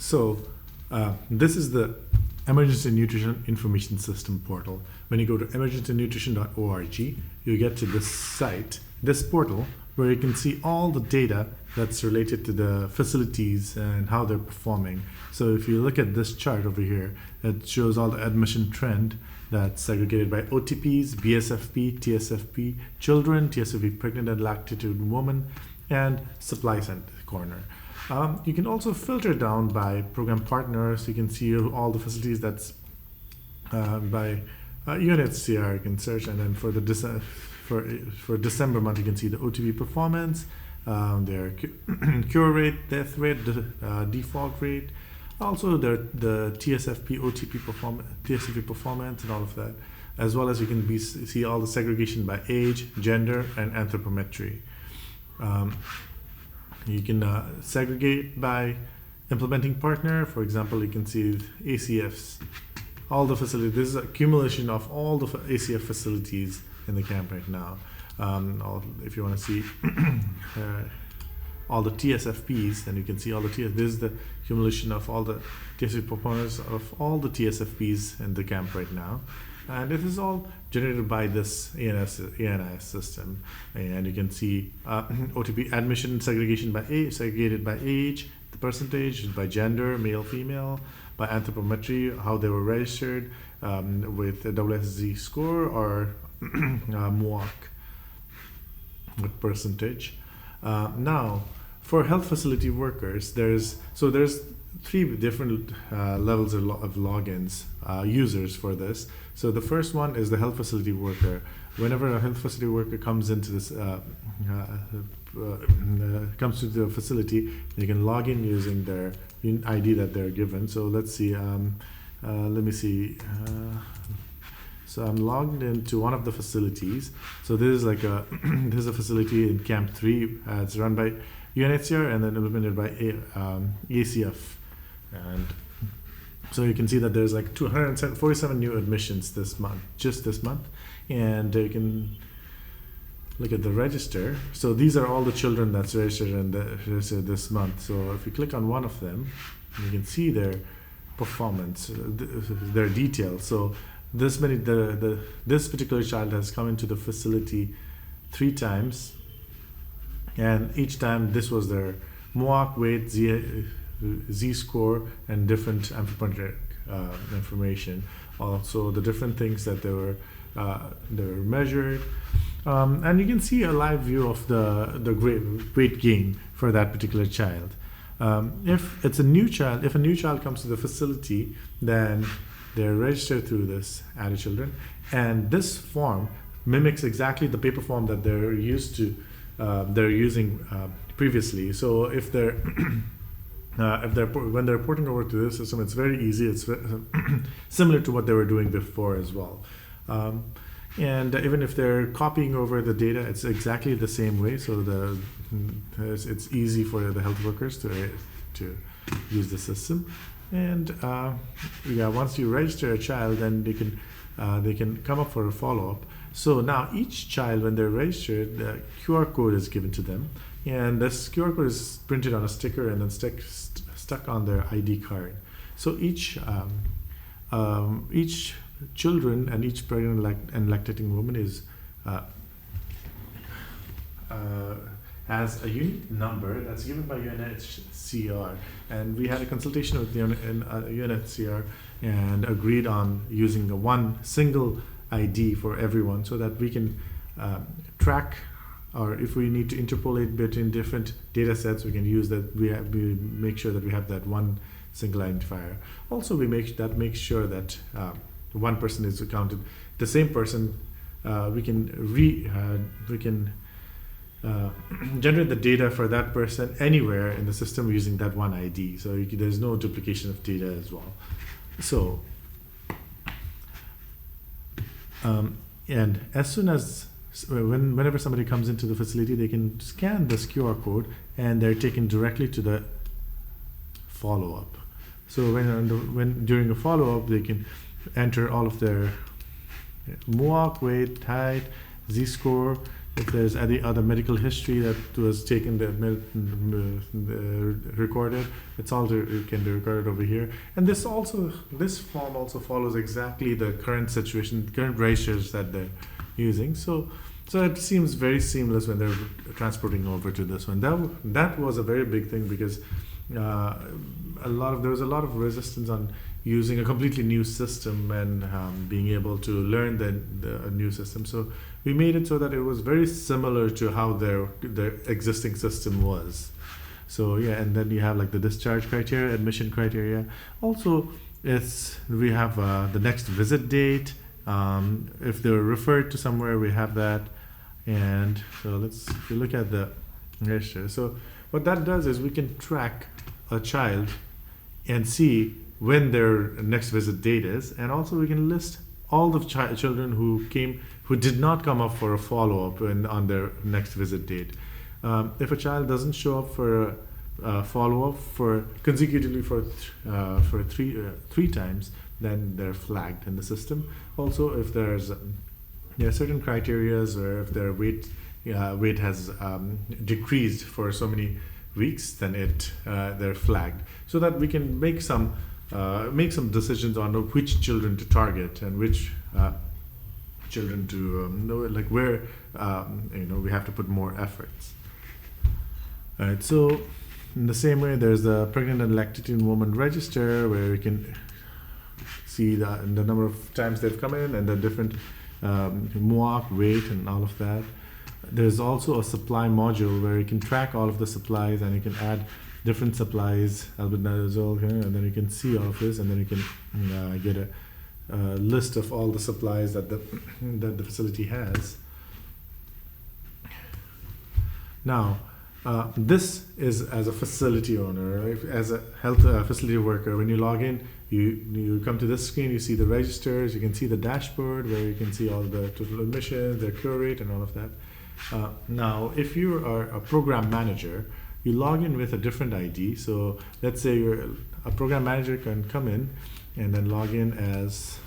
So this is the Emergency Nutrition Information System portal. When you go to emergencynutrition.org, you get to this site, this portal, where you can see all the data that's related to the facilities and how they're performing. So if you look at this chart over here, it shows all the admission trend that's segregated by OTPs, BSFP, TSFP, children, TSFP pregnant and lactating women, and supply center corner. You can also filter down by program partners. You can see all the facilities that's by UNHCR. You can search, and then for the for December month, you can see the OTP performance, their cure rate, death rate, default rate, also the TSFP, TSFP performance, and all of that, as well as you can see all the segregation by age, gender, and anthropometry. You can segregate by implementing partner. For example, you can see ACFs, all the facilities. This is a accumulation of all the ACF facilities in the camp right now. If you want to see all the TSFPs, then you can see all the TSFPs. This is the accumulation of all the TSFP proponents of all the TSFPs in the camp right now. And it is all generated by this ANIS system. And you can see OTP admission segregation by age, segregated by age, the percentage, by gender, male, female, by anthropometry, how they were registered with a WSZ score or MUOC with percentage. Now, for health facility workers, there's three different levels of logins, users for this. So the first one is the health facility worker. Whenever a health facility worker comes into this, comes to the facility, they can log in using their ID that they're given. So let's see. Let me see. So I'm logged into one of the facilities. So this is like this is a facility in Camp 3. It's run by UNHCR and then implemented by ACF. And so you can see that there's like 247 new admissions this month, just this month. And you can look at the register. So these are all the children that's registered this month. So if you click on one of them, you can see their performance, their details. So this particular child has come into the facility 3 times, and each time this was their MUOC, weight, Z-score, and different anthropometric information. Also the different things that they were measured, and you can see a live view of the weight gain for that particular child. If it's a new child, if a new child comes to the facility, then they're registered through this Added Children, and this form mimics exactly the paper form that they're using previously. So if they're when they're porting over to this system, it's very easy. It's similar to what they were doing before as well. And even if they're copying over the data, it's exactly the same way. So it's easy for the health workers to use the system. And once you register a child, then they can come up for a follow-up. So now each child, when they're registered, the QR code is given to them, and this QR code is printed on a sticker and then stuck on their ID card. So each children and each pregnant and lactating woman is has a unique number that's given by UNHCR, and we had a consultation with the UNHCR and agreed on using one single ID for everyone, so that we can track, or if we need to interpolate between different data sets, we can use that. We make sure that we have that one single identifier. Also, we make sure that one person is counted. The same person, we can generate the data for that person anywhere in the system using that one ID. So there's no duplication of data as well. So, and as soon as whenever somebody comes into the facility, they can scan this QR code and they're taken directly to the follow-up. So when during a follow-up, they can enter all of their MUOC, weight, height, Z-score, if there's any other medical history that was taken, recorded, it's all it can be recorded over here. And this form also follows exactly the current situation, current registers that they're using. So it seems very seamless when they're transporting over to this one. That was a very big thing, because there was a lot of resistance on using a completely new system and being able to learn the new system. So we made it so that it was very similar to how their existing system was. So yeah, and then you have like the discharge criteria, admission criteria. Also, we have the next visit date. If they're referred to somewhere, we have that. And so if you look at the register. So what that does is we can track a child and see when their next visit date is, and also we can list all the children who did not come up for a follow-up on their next visit date. If a child doesn't show up for a follow-up consecutively for three times, then they're flagged in the system. Also, if there are certain criterias, or if their weight has decreased for so many weeks, then they're flagged, so that we can make some decisions on which children to target and which children to like where we have to put more efforts. All right, so in the same way, there's the pregnant and lactating woman register, where we can see the number of times they've come in and the different MUAC, weight, and all of that. There's also a supply module where you can track all of the supplies, and you can add different supplies, albendazole here, and then you can see all of this, and then you can get a list of all the supplies that the facility has. Now, this is as a facility owner, right? As a health facility worker. When you log in, you come to this screen, you see the registers, you can see the dashboard where you can see all the total admissions, their cure rate, and all of that. Now, if you are a program manager, you log in with a different ID. So let's say a program manager can come in and then log in as,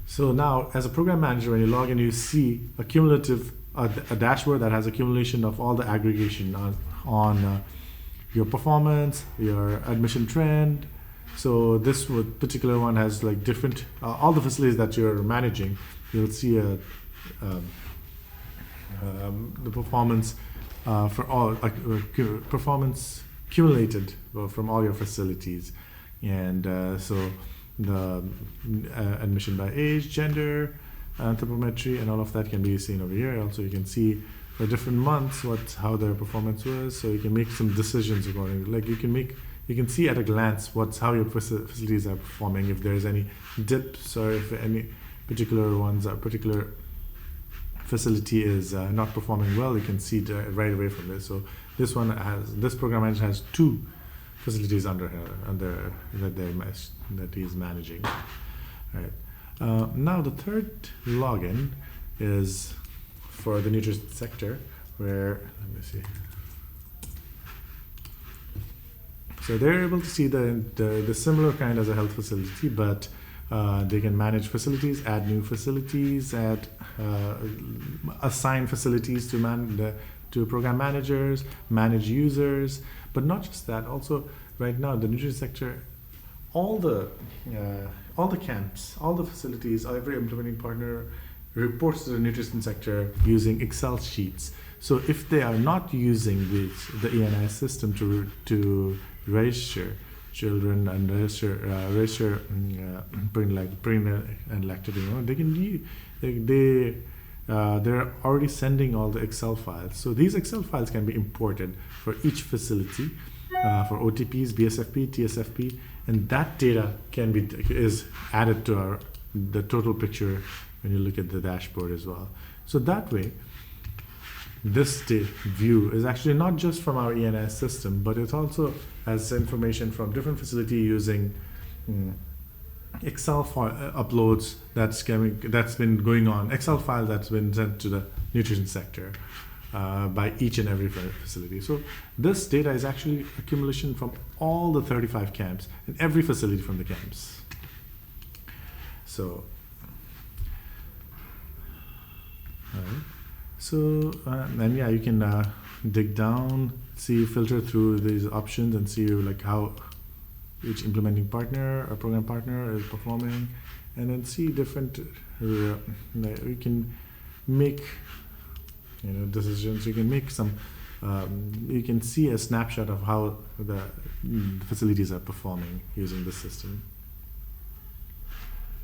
so now as a program manager, when you log in, you see a cumulative, a dashboard that has accumulation of all the aggregation on your performance, your admission trend. So this particular one has like different, all the facilities that you're managing, you'll see the performance for all performance accumulated from all your facilities, and so the admission by age, gender, anthropometry, and all of that can be seen over here. Also, you can see for different months how their performance was, so you can make some decisions accordingly. Like you can see at a glance how your facilities are performing, if there's any dips, or if any particular facility is not performing well. You can see right away from this. So this program manager has 2 facilities under that he's managing. All right. Now the third login is for the nutrition sector, where let me see. So they're able to see the similar kind as a health facility, but they can manage facilities, add new facilities, assign facilities to program managers, manage users, but not just that. Also, right now, the nutrition sector, all the camps, all the facilities, every implementing partner reports to the nutrition sector using Excel sheets. So if they are not using the ENI system to register children and register pregnant and lactating, they're already sending all the Excel files. So these Excel files can be imported for each facility, for OTPs, BSFP, TSFP, and that data is added to the total picture when you look at the dashboard as well. So that way, this view is actually not just from our ENS system, but it also has information from different facility using Excel uploads that's been going on, Excel file that's been sent to the nutrition sector by each and every facility. So this data is actually accumulation from all the 35 camps and every facility from the camps. So Right. So and yeah, you can dig down, see, filter through these options and see like how each implementing partner or program partner is performing, and then see different we can make decisions. You can make some you can see a snapshot of how the facilities are performing using the system.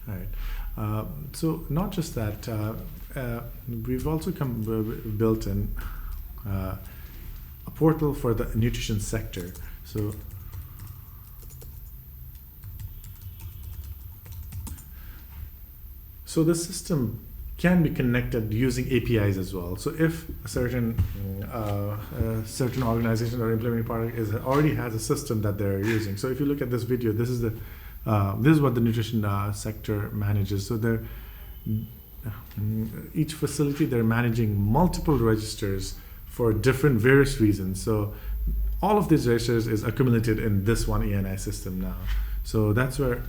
All right. So not just that, we've also built in a portal for the nutrition sector. So the system can be connected using APIs as well. So if a certain organization or implementing product already has a system that they're using. So if you look at this video, this is what the nutrition sector manages. So each facility, they're managing multiple registers for different various reasons. So all of these registers is accumulated in this one ENI system now. So that's where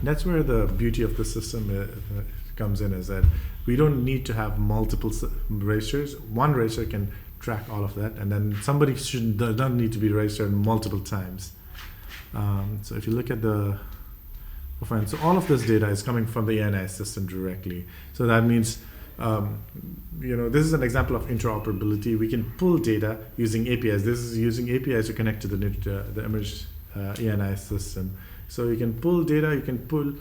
the beauty of the system comes in, is that we don't need to have multiple registers. One register can track all of that, and then somebody doesn't need to be registered multiple times. So if you look at the performance, so all of this data is coming from the ENI system directly. So that means this is an example of interoperability. We can pull data using APIs. This is using APIs to connect to the image ENI system. So you can pull data. You can pull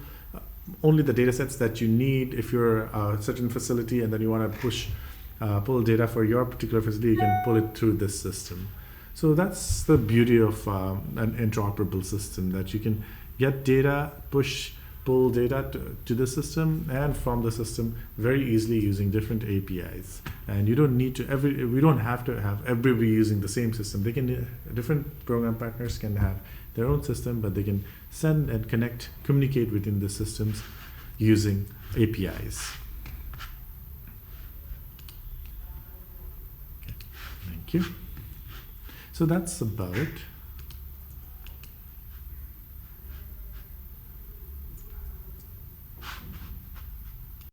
only the data sets that you need. If you're a certain facility and then you want to pull data for your particular facility, you can pull it through this system. So that's the beauty of an interoperable system, that you can get data, pull data to the system and from the system very easily using different APIs. And you don't need to we don't have to have everybody using the same system. Different program partners can have their own system, but they can send and communicate within the systems using APIs. Okay. Thank you. So that's about it.